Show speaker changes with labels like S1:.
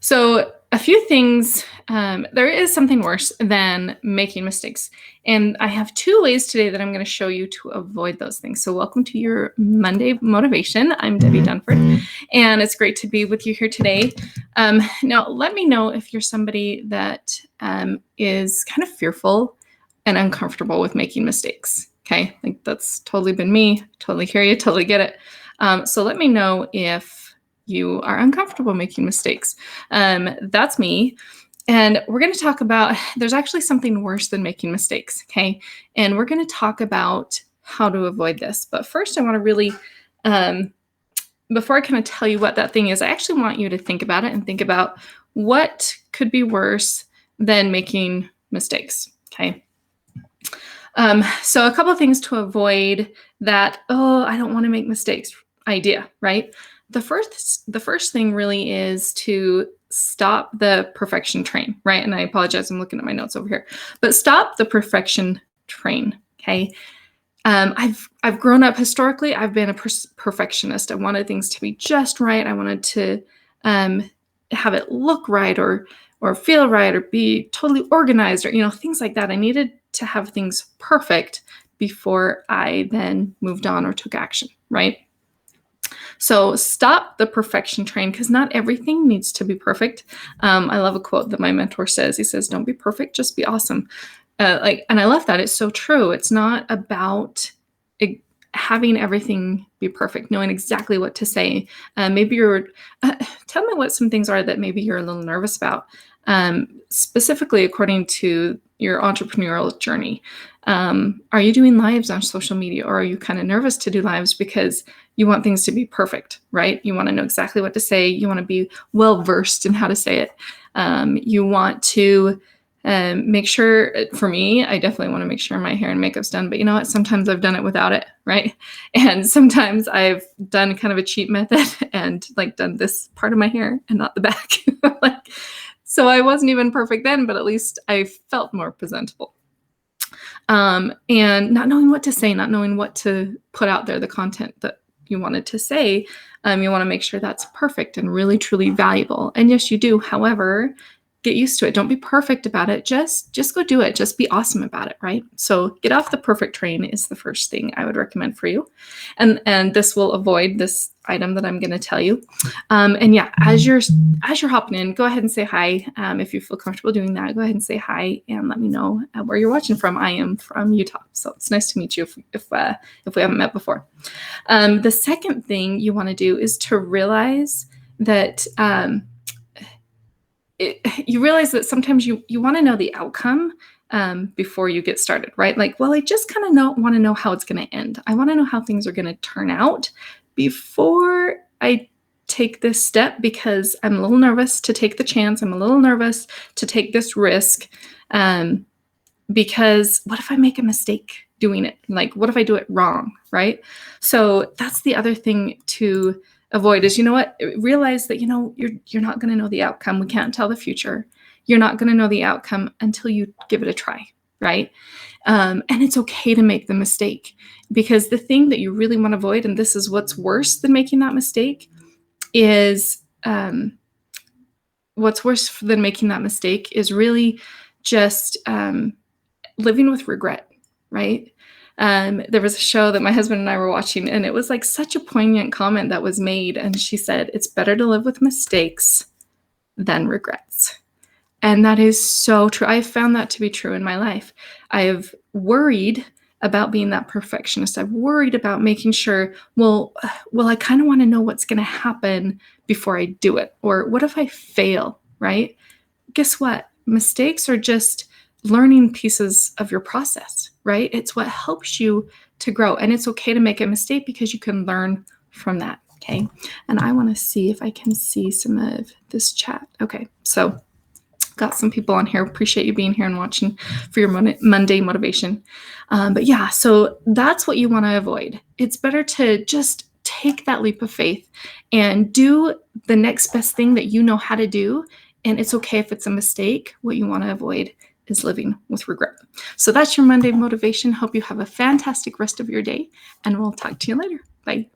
S1: So, a few things, there is something worse than making mistakes. And I have two ways today that I'm going to show you to avoid those things. So, welcome to your Monday motivation. I'm Debbie Dunford, and it's great to be with you here today. Now, let me know if you're somebody that is kind of fearful and uncomfortable with making mistakes. Okay. Like that's totally been me. Totally hear you. Totally get it. So, let me know if you are uncomfortable making mistakes. That's me. And we're going to talk about there's actually something worse than making mistakes. Okay. And we're going to talk about how to avoid this. But first, I want to really, before I kind of tell you what that thing is, I actually want you to think about it and think about what could be worse than making mistakes. Okay. So, a couple of things to avoid that, oh, I don't want to make mistakes idea, right? The first thing really is to stop the perfection train, right? And I apologize, I'm looking at my notes over here, but stop the perfection train. Okay. I've grown up historically. I've been a perfectionist. I wanted things to be just right. I wanted to um, have it look right or feel right or be totally organized or things like that. I needed to have things perfect before I then moved on or took action. Right. So stop the perfection train because not everything needs to be perfect. I love a quote that my mentor says. He says, "Don't be perfect, just be awesome." And I love that. It's so true. It's not about it, having everything be perfect, knowing exactly what to say. Maybe you're. Tell me what some things are that maybe you're a little nervous about, specifically according to your entrepreneurial journey. Are you doing lives on social media, or are you kind of nervous to do lives because you want things to be perfect, right? You want to know exactly what to say. You want to be well versed in how to say it. You want to make sure, for me, I definitely want to make sure my hair and makeup's done. But you know what? Sometimes I've done it without it, right? And sometimes I've done kind of a cheap method and like done this part of my hair and not the back. like, so I wasn't even perfect then, but at least I felt more presentable. And not knowing what to say, not knowing what to put out there, the content that you wanted to say, you want to make sure that's perfect and really, truly valuable. And yes, you do. However, get used to it. Don't be perfect about it. Just go do it. Just be awesome about it, right? So get off the perfect train is the first thing I would recommend for you. And this will avoid this item that I'm going to tell you. And yeah, as you're hopping in, go ahead and say hi. If you feel comfortable doing that, go ahead and say hi and let me know where you're watching from. I am from Utah, so it's nice to meet you if we haven't met before. The second thing you want to do is to realize that you realize that sometimes you want to know the outcome before you get started, right? Like, well, I just kind of want to know how it's going to end. I want to know how things are going to turn out before I take this step because I'm a little nervous to take the chance. I'm a little nervous to take this risk because what if I make a mistake doing it? Like, what if I do it wrong, right? So that's the other thing to avoid is, realize that, you're not going to know the outcome. We can't tell the future. You're not going to know the outcome until you give it a try, right? And it's okay to make the mistake because the thing that you really want to avoid, and this is what's worse than making that mistake, is really just living with regret, right? There was a show that my husband and I were watching, and it was like such a poignant comment that was made. And she said, "It's better to live with mistakes than regrets." And that is so true. I've found that to be true in my life. I have worried about being that perfectionist. I've worried about making sure, well, I kind of want to know what's going to happen before I do it. Or what if I fail, right? Guess what? Mistakes are just learning pieces of your process, right? It's what helps you to grow. And it's okay to make a mistake because you can learn from that. Okay. And I want to see if I can see some of this chat. Okay. So got some people on here. Appreciate you being here and watching for your Monday motivation. But yeah, so that's what you want to avoid. It's better to just take that leap of faith and do the next best thing that you know how to do. And it's okay if it's a mistake. What you want to avoid is living with regret. So that's your Monday motivation. Hope you have a fantastic rest of your day, and we'll talk to you later. Bye.